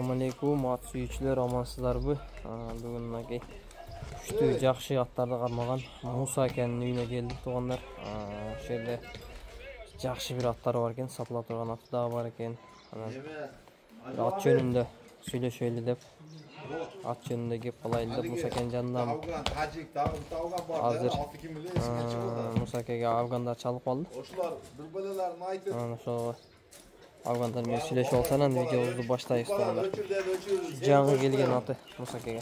Assalamualaikum, at suyucular, amansızlarбы? Бүгін мынакей күшті жақсы аттарды қармаған Муса акенің үйіне келдік туғандар. Ошол жерде жақсы бір аттары бар екен, сатыла тұрған аты да бар екен. Ат жөнүндө сүйлөшөлү деп, ат жөнүндө кеп калайлы деп Муса акенин жанындамын. Азыр Муса акеге афгандар чалып калды. Ошолар бир бөлөлөрүн айтып. Ошо Афгандар мен сүйлөшүп алсанан видеобузду баштайбыз тугандар. Жаңы келген аты Муса акеге.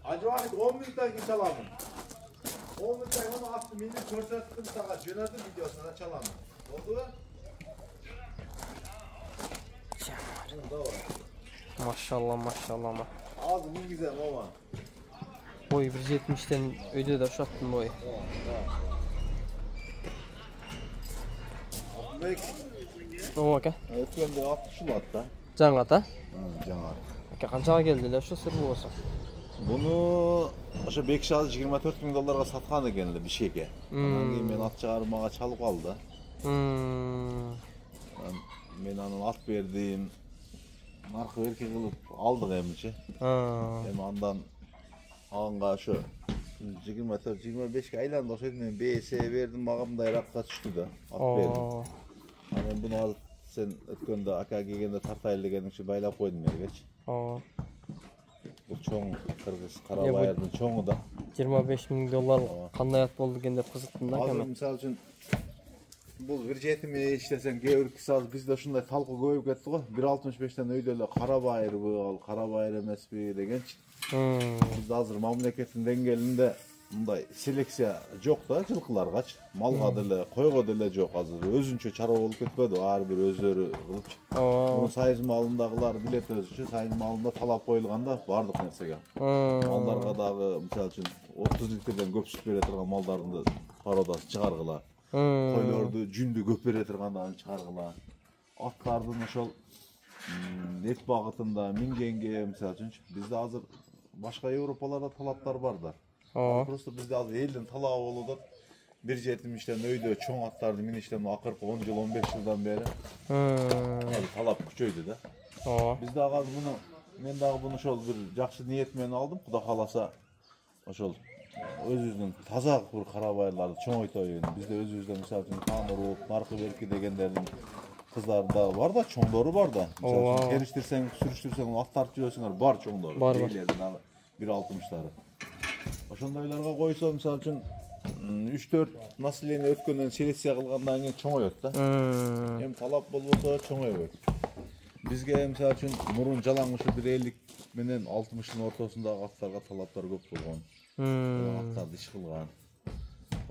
Acıvanik 10 minuttan keyin çalamın. 10 minuttan onu attım, meni ko'rsatdim sana, jo'nadim videosuna çalamın. Oldu mu? Maşallah maşallah. Ağzı ne güzel baba. Boyu 1.70'ten öde de şattın boyu. Bek. Ne bak ha? Ötken de 60 latta. Can ata? Canar. Kançaga geldiler şu sır bu olsa. Bunu aşağı Bekşaz 24 bin dolarga satkan ekenli bir şeyge. Ondan keyin men at çağırmaga çalıp kaldı. Men anın at berdim. Narkı erkek kılıp aldık emçi. Hem andan ağanga şu 24-25 aylandı oşaydı men BS verdim mağamda erakka düştü da at berdim. Ben bunu alıp sen ötkönde aka kelgende tartaylı degenin için baylap koydum ergeç. Bu çoğun Kırgız Karabayır'ın çoğu da 25 bin dolar kanday at boldu eкен деп kızıttın da hemen. Hazır misal için bu bir jetimi işlesen gevrik saz bizde şunday talkı koyup ketdi go 1.65'ten öydele Karabayır bu Karabayır emes bi degen. Bizde hazır mamleketin dengelinde bunday seleksiya jok da жылкыларгач малга деле койго деле жок азыр өзүнчө чара болуп кетпеди ар бир өздөрү кылып. Муну сайыз малындагылар билет өзүнчө сайыз малында талап коюлганда бардык нерсеге. Малдарга дагы мисалы үчүн 30 литрден көп сүт бере турган малдарды пародасы чыгаргыла. Койлорду жүндү көп бере тургандарын чыгаргыла. Аттардын ошол эт багытында мингенге мисалы үчүн бизде азыр башка Европаларда талаптар бар да. Просто bizde az elden talağı olup 1.70'ten öydü çoğun atlardı minişten akırkı 10 yıl 15 yıldan beri talap küçöydü de. Bizde ağaz bunu men dagı bunu şol bir jakşı niyet meni aldım Kuda kalasa şol özüzden taza bir karabayırlardı çoğun oytoyun bizde özüzden misal üçün Tanrı Narkı Berki degenlerin kızlar da var da çoğunları var da misal üçün keriştirsen sürüştürsen atlar tüyösünler var çoğunları var 1.60'ları Oşondaylarga koysa misal üçün 3-4 nasilini ötkөндөн selektsiya kılgandan keyin çoğoyot da. Hem talap bolboso çoğoyot. Bizge misal üçün murun jalаңışı 1.50 menen 60'ın ortasındagı atlarga talaplar köp bolgon. Atlar iş kılgan.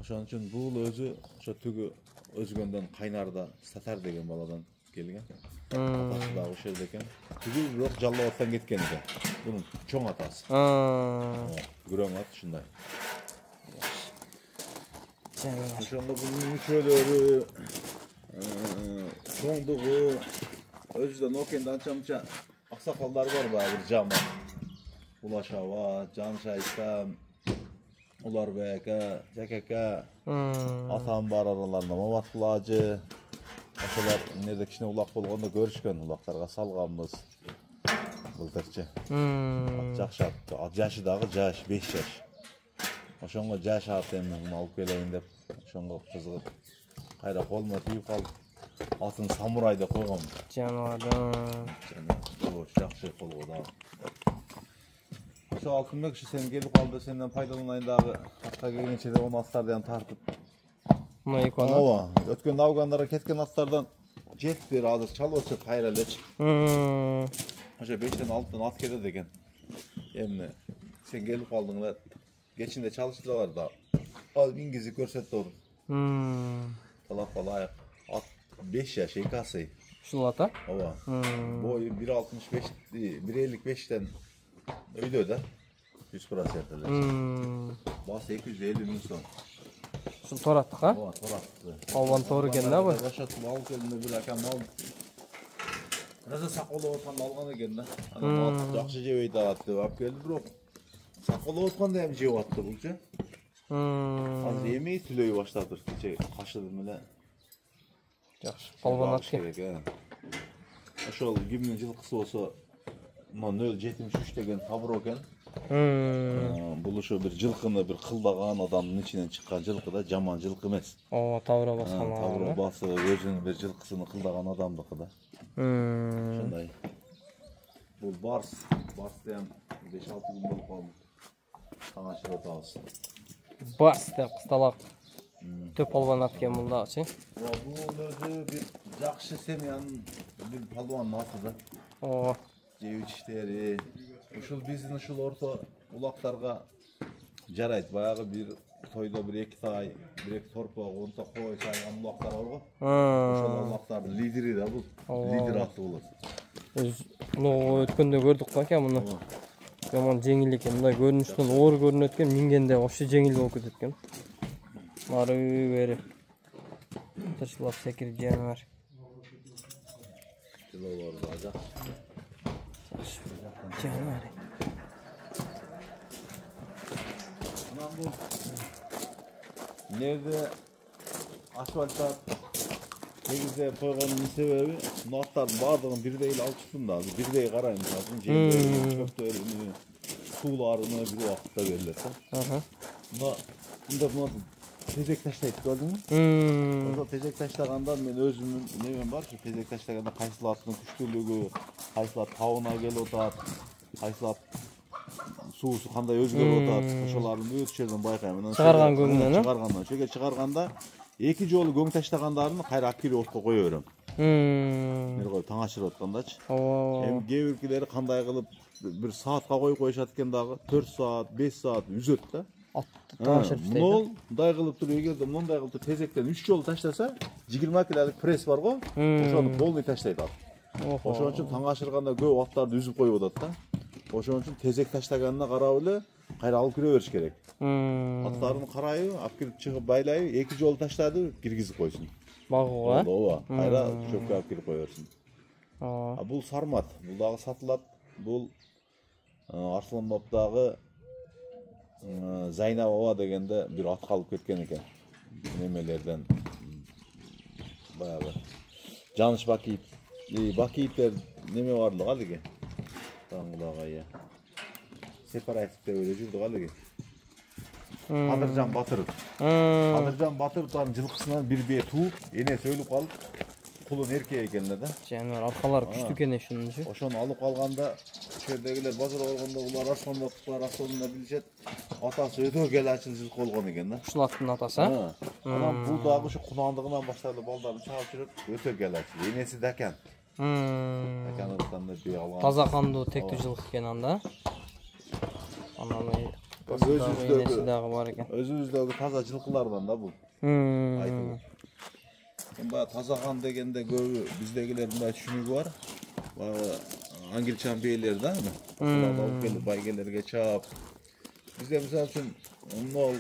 Oşon üçün bul özü oşo tügü özgöndөн kaynarda satar degen baladan kelgen. Atası da oşo yerde eken. Tügü bирок жаллабаттан кеткен экен. Bunun çoğ atası. Gürön at şunday. Oşonda bunun müçölörü, çoğunduğu, özüden okende ança-munça aksakallar var bir jama. Ulaşava, Canşa İslam, Ularbeka, Jakaka, Atan bar aralarında Mamat Kılacı. Oşolar nerede kişine ulak bolganda görüşkön, ulaklarga salganbız. Былтырчы. Жакшы атты. Жашы дагы жаш, 5 жаш. Ошонго жаш ат эми муну алып келейин деп, ошонго кызыгып кайра колума тийип калып, атын самурай деп койгом. Жаныбардан. Жакшы колго дагы. Ошо Алтынбек сен келип калды, сенден пайдаланайын дагы. Атка келгенче де onu аттардан тартып. Мына экону. Ооба, өткөн авгандарға кеткен аттардан жетти азыр чалып отса кайра элечи. Oşa 5'ten 6'dan at keledi eken. Emne sen gelip kaldın da geçinde çalıştılar da az İngilizce görsetdi onu. Talap ayak at 5 yaş ekası. Şunu ata? Ova. Boyu 1.65 1.55'ten öyle de 100% ettiler. Bası 250 bin son. Şu torattık ha? Ova torattı. Alvan toru eken ne bu? Başatım al kelinde bir akam al. Raza sakolo otqanda algan eкен да. Аны жакшы жебейди алат деп алып келди, бирок sakolo otqanda hem жеп атты булчу. Азыр эми түлөй баштадыр. Кече кашыдым эле. Жакшы. Полбонат керек. Ошол кимдин жылкысы болсо, мына 073 деген табро экен. Бул ошо бир жылкыны бир кылдаган адамдын ичинен чыккан жылкы да, жаман жылкы эмес. Табро баскан. Табро басып, өзүнүн бир жылкысын кылдаган адамдыкы да. Ошондой. Бул барс дем 5-6 күн болуп калды. Таң ашып атабыз. Бас деп кысталак. Төп полбонат экен бул дагычы. Бул өзү бир жакшы семьянын бир полбонун аты да. Жеп ичиштери. Ушул биздин ушул орто улактарга жарайт. Баягы бир тойдо бир 2 тай, 1-2 торпо, 10 та кой сайган улактар бар го. Ошол улактардын лидери да бул. Лидер аты болот. Өткөндө көрдүк го экен муну. Жаман жеңил экен. Мындай көрүнүштөн оор көрүнөт экен, мингенде вообще жеңил болуп кетет экен. Нары бери. Тырчылап секирип жегени бар. Килолор да. Жегени бар. Мынан бул нерде асфальтта негизде койгонун себеби, мына аттардын баардыгын бирдей эле алып чыктым да, бирдей карайм, жердеги чөптөрүнү, сууларыны бир убакытта берилет да. Мына тезек таштайт көрдүңбү? Ошо тезек таштаганда мен өзүмдүн немем бар, тезек таштаганда кайсыл аттын күчтүүлүгү, кайсыл ат табына келип атат, кайсыл ат суусу кандай өзгөрүп атат, ошолордун бүт жерден байкайм. Чыгарган көңүнөн, чыгаргандан, ошо чыгарганда эки жолу көң таштагандарын кайра алып кирип отко кое берем. Мен коюп таң ашырып аткандачы. Эми кээ биркилери кандай кылып бир саатка коюп коюшат экен дагы, 4 саат, 5 саат үзөт да. Таң ашырып иштейт. Мындай кылып туруп эгерде мындай кылып туруп тезектен 3 жолу таштаса, 20 килолук пресс бар го, ошону полный таштайт ат. Ошон үчүн таң ашырганда көп аттарды үзүп коюп атат да. Ошон үчүн тезек таштаганына карап эле кайра алып кире бериш керек. Аттарын карайбы, алып кирип чыгып байлайбы, 2 жолу таштады, киргизип койсун. Багууга? Ооба, кайра чөпкө алып кирип кое берсин. Бул сармат, бул дагы сатылат. Бул Арсланбаптагы Зайнап ова дегенде бир ат калып кеткен экен. Немелерден баягы Жаныш Бакиев, Бакиевтер неме барлык алыгы. Таңдагай. Сепаративте эле жүрдүк алыгы. Кадыржан Батыров. Кадыржан Батыровдун жылкысынан бир бие тууп, энеси өлүп калып, кулун эркек экен да. Жаныбар аркалары күчтүү экен ошончу. Ошону алып калганда, жердегилер базар болгондо улар Арсланбаптар асылында билишет. Атасы өтө келачыл жылкы болгон экен да. Ушул аттын атасы? Анан бул дагы ушу кунандыгынан баштап балдарын чагып жүрөт, өтө келачыл. Энеси Дакан. Дакандыктан да бие алган. Таза кандуу тектүү жылкы экен анда. Анан өзүбүздөгү дагы бар экен. Өзүбүздөгү таза жылкылардан да бул. Айтылып. Баягы таза кан дегенде көбү биздегилер мындай түшүнүгү бар. Баягы англичан биелер да. Буларды алып келип байгелерге чаап. Бизде мисалы үчүн мына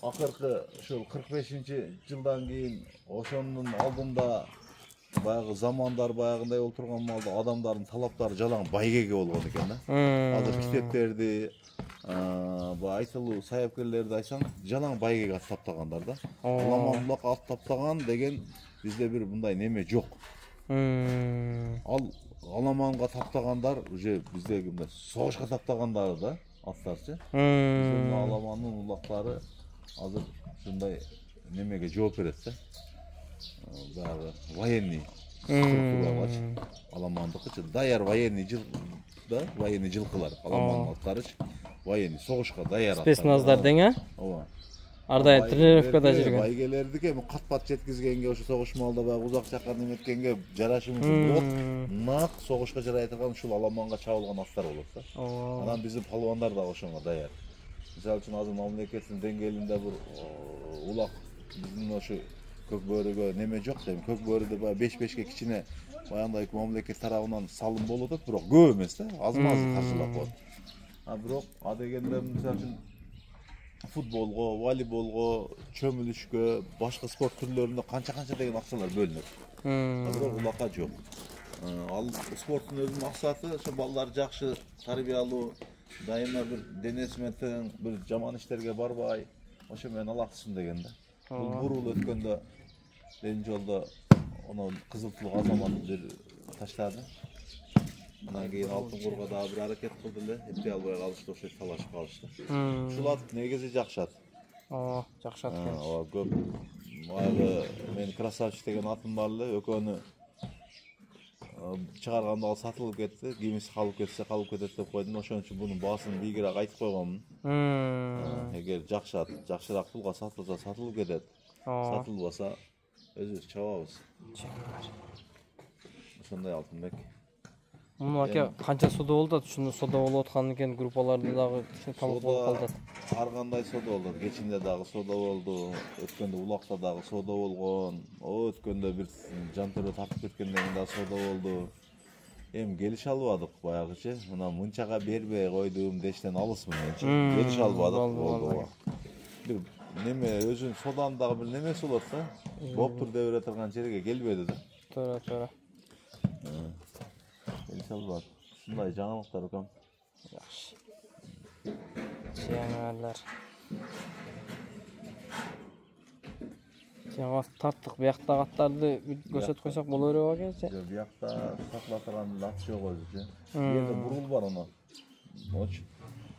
акыркы ушул 45-жылдан кийин ошонун алдында баягы замандар баягындай болуп турган малда адамдардын талаптары жалаң байгеге болгон экен да. Азыр китептерди, айтылуу саяпкерлерди айтсаң, жалаң байгеге ат таптагандар да. Уламан ат таптаган деген бизде бир мындай неме жок. Ал аламанга таптагандар уже биздеги мындай согушка таптагандар да, аттарчы. Биздин аламандын улактары азыр ушундай немеге жооп берет да. Баягы военный структураларчы, аламандыкычы даяр военный жыл да, военный жылкылар, аламандын аттарычы, военный согушка даяр аттар. Спецназдар дең, а? Ооба. Ардай тренировкада жүргөн. Байгелердики кат-пат жеткизгенге, ошо согуш малда баягы узак жакка неметкенге жарашы мүмкүн болот. Нак согушка жарай турган ушул аламанга чабылган аттар болот да. Анан биздин палвандар дагы ошонго даяр. Мисалы үчүн азыр мамлекеттин деңгээлинде бир улак биздин ошо көк бөрүгө неме жок дейм. Көк бөрүдө баягы 5-5ке кичине баягындай мамлекет тарабынан салым болуп атат, бирок көп эмес да, аз-маз каржылап коет. Бирок а дегенде мисалы үчүн футболго, волейболго, чөмүлүшкө, башка спорт түрлөрүнө канча деген акчалар бөлүнөт. Бирок улакка жок. Ал спорттун өзүнүн максаты ошо балдар жакшы тарбиялуу, дайыма бир денеси менен тең, бир жаман иштерге барбай, Oşo men alaqsın degende. Bul burul ötkende ben jolda onu Kızıltılık azamat bir taşladı. Ondan keyin Altın Qurga da bir hareket kıldı ele, etpey alбай kalıştı, oşo talashıp kalıştı. Şulat negesi jakşat. Jakşat eкен. O köp. Maylı men Krasavчик деген atım barlı, ökönü çıkarganda al satılıp ketdi, kimisi kalıp ketse kalıp ketet dep koydum. Oşon üçin bunun bahasyny bigirak aytyp koyganmyn. Eger jakşyrak pulga satılsa satılıp ketet. Satılbasa özübüz çababız. Ошондой Алтынбек. Муну ака канча сода болду да, ушуну сода болуп аткан экен, группаларды дагы талап болуп калды. Ар кандай сода болду. Кечинде дагы сода болду, өткөндө Улакта дагы сода болгон. Өткөндө бир жантөрө тартып кеткенден кийин дагы сода болду. Эми келише албадык баягычы. Мына мынчага бербей койдум дештен алысмын менчи. Келише албадык болду. Бир неме өзүнүн соданын дагы бир немеси болот да. Боптур деп бере турган жерге келбеди да. Туура. Келише албадык. Ушундай жаңылыктар экен. Жакшы. Жаңалар. Жаңа тарттык бияктагы аттарды көрсөтүп койсок боло береби акачы? Жок, биякта сакла турган ат жок өзүчү. Жерде бурул бар аны. Моч.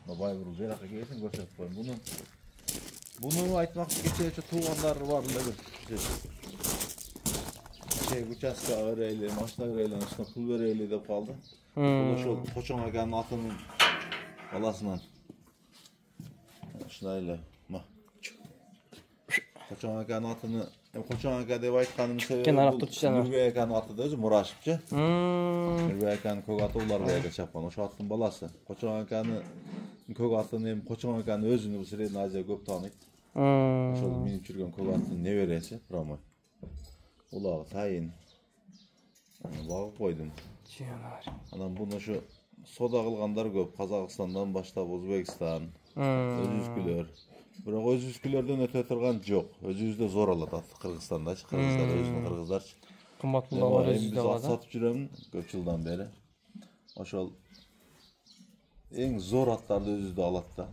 Бабай бурул беракка келсин көрсөтүп коюм. Буну айтмакчы кечече туугандары бар эле бир. Участка vereyli, maçta vereyli, üstüne pul vereyli de kaldı. Ошол Koçon Aga'nın atının balasından. Şunayla. Koçon Aga'nın atını, Koçon Aga dep aytkanım sebebi Nurбек Aga'nın atı da özü Murashipçı. Nurбек Aga'nın köк atı ular verge çapkan. Oşo attın balası. Koçon Aga'nın kök atını hem Koçon Aga'nın özünü bu Sredin Aziya köp tanıyt. Oşol minip жүрген kök atının ne veresi? Promoy. Ulağı tayin. Bagıp koydum. Anam bunu şu soda kılganlar köp. Kazakistan'dan başlap Özbekistan, özüzküler. Biroq özüzkülerden öte turgan jok. Özüzde zor alat atı Kırgızstanda. Kırgızlar özünün Kırgızlar. Kımbat pullar özüzde alат. Biz satıp жүрөmүn köp жылдан beri. Oşol eng zor atlardı özüzde alat da.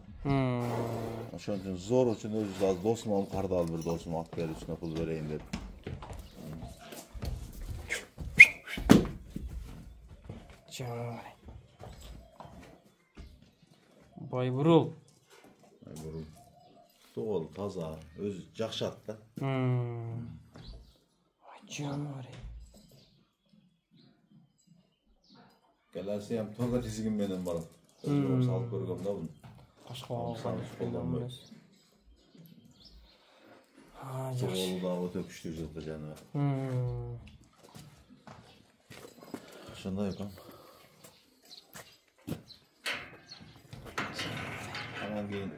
Oşon üçün zor üçün özüzde az dosum kardalı bir dosum at gel üstüne pul vereyim dedi. Bayburul. Doğal, taza, öz jakşı at da. Canım. Gelerse hem toga dizigim menen barım. Özüm salıp görgem da bunu. Başka alsan kullanmıyoruz. Doğalı da o töküştür jıldı canı. Şunday yokum. Aman keyin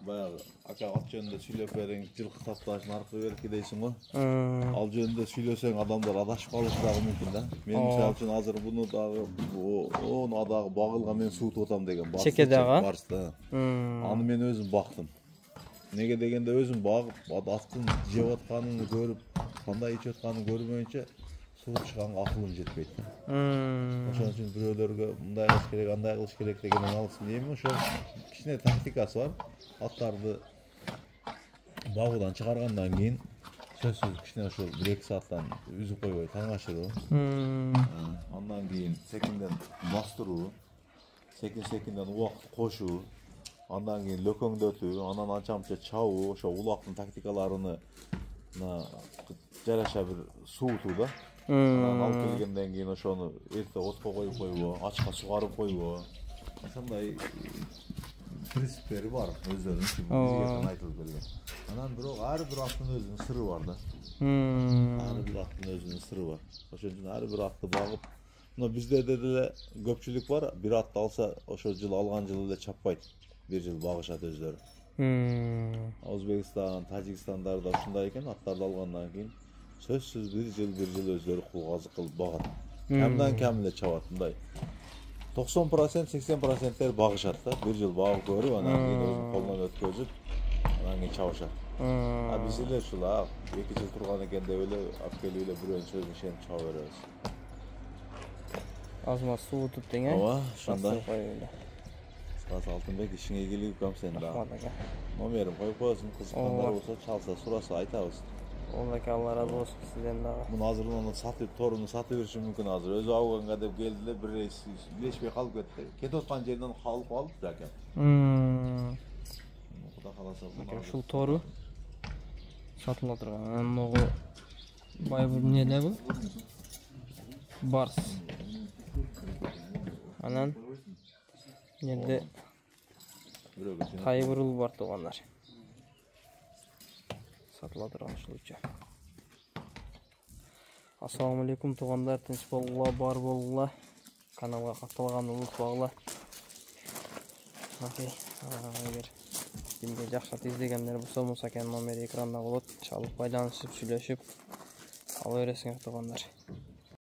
bayağı aka at jönünde süйлөп бериң, жылкы тапташын аркы берип дейсиң го. Ал жөнүндө сүйлөсөң адамдар адашып калышы дагы мүмкүн да. Мен мисалы үчүн азыр буну дагы onu дагы багылга мен суутуп атам деген бар. Чеке дагы. Аны мен өзүм бактым. Неге дегенде өзүм багып, аттын жеп атканын көрүп, кандай ичип атканын көрмөйүнчө суут чыганга акылым жетпейт. Ошон үчүн бирөөлөргө мындай кылыш керек, андай кылыш керек дегенин алсын дейм. Ошо кичине тактикасы бар. Аттарды багуудан чыгаргандан кийин сөзсүз кичине ошо 1-2 сааттан үзүп койбой таңашыруу. Андан кийин секинден бастыруу, секинден убакыт кошуу, андан кийин лөкөңдөтүү, анан анча-мынча чабуу, ошо улактын тактикаларыны жараша бир суутуу да. Анан алып келгенден кийин ошону эрте отко коюп койбоо, ачка сугарып койбоо. Ошондой принциптери бар өздөрүнүн бизге айтылып келген. Анан бирок ар бир аттын өзүнүн сыры бар да. Ар бир аттын өзүнүн сыры бар. Ошон үчүн ар бир атты багып, мына бизде деле көпчүлүк бар, бир атты алса ошол жыл алган жылы эле чаппайт. Бир жыл багышат өздөрү. Өзбекстан, Тажикстандарда ушундай экен, аттарды алгандан кийин сөзсүз бир жыл өздөрү кулгазык кылып багат. Камдан кам эле чабат мындай. 90% 80% багышат да. Бир жыл багып көрүп, анан кийин өзүнүн колунан өткөзүп, анан кийин чабышат. Биз эле ушул 2 жыл турган экен деп эле алып келип эле бирөөнүн сөзүн ишенип чаба беребиз. Азма суутуп тең, Ооба, ошондой. Алтынбек ишиңе ийгилик, кам сен да. Номерим коюп коесуң, кызыккандар болсо чалса, сураса айтабыз. Oldaki Allah razı olsun sizden daha. Bunu hazırlanıp satıp torunu satıverişim mümkün hazır. Özü Afgan'a dep geldiler, bir reis ileşmey kalıp ketdi. Ketip atkan jerinden kalıp alıp da eкен. Kuda kalasa bunu. Şul toru satıla turgan. Mogu baybur ne bu? Bars. Anan nerede Tayburul var tuğanlar. Satıla turgan şulça. Assalamu alaikum tuğanlar, tinch bolug'lar, bar bolug'lar. Kanalga katılganды unutpag'lar. Okey. Eğer kimge жақсы izlegenler bolsa Musa Akanın nomeri ekranda bolot. Çalıp baylanışıp, süйлөшүp ala beresиңер tuğanlar.